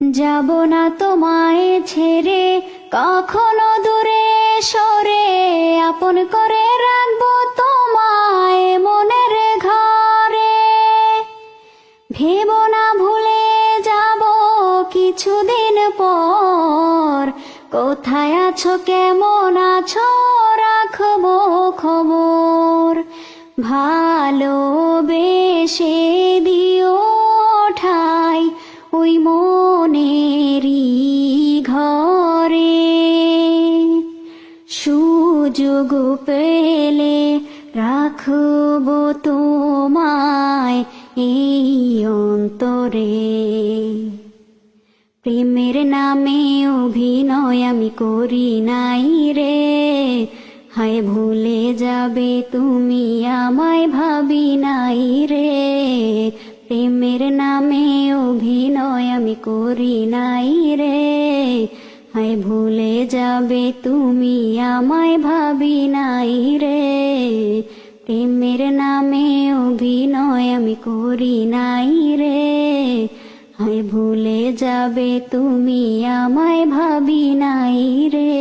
যাব না তোমায় ছেড়ে কখনো দূরে সরে, আপন করে রাখবো তোমায় মনের ঘরে। ভেবো না ভুলে যাব কিছুদিন পর, কোথায় আছো কেমন আছো রাখবো খবর। ভালোবেসে দিও ঠাই ওই মনেরই ঘরে, সুযোগ পেলে রাখবো তোমায় এই অন্তরে। প্রেমের নামে অভিনয় আমি করি নাই রে, হায় ভুলে যাবে তুমি আমায় ভাবি নাই রে। প্রেমের নামে অভিনয় আমি করি নাই রে, হায় ভুলে যাবে তুমি আমায় ভাবি নাই রে। প্রেমের নামে অভিনয় আমি করি নাই রে, হায় ভুলে যাবে তুমি আমায় ভাবি নাই রে।